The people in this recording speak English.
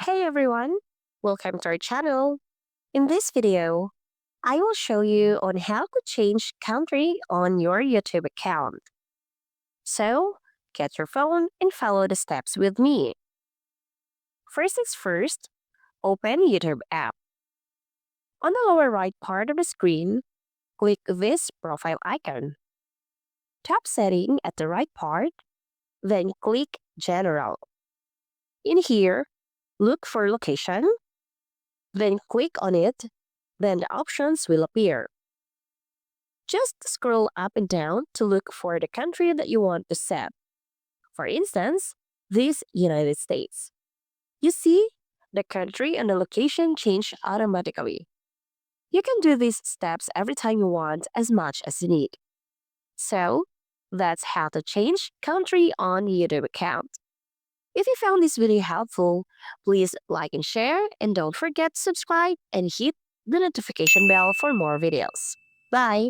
Hey everyone, welcome to our channel. In this video, I will show you on how to change country on your YouTube account. So, get your phone and follow the steps with me. First things first, open YouTube app. On the lower right part of the screen, click this profile icon. Tap setting at the right part, then click general. In here, look for location, then click on it, then the options will appear. Just scroll up and down to look for the country that you want to set. For instance, this United States. You see, the country and the location change automatically. You can do these steps every time you want as much as you need. So, that's how to change country on YouTube account. If you found this video helpful, please like and share, and don't forget to subscribe and hit the notification bell for more videos. Bye!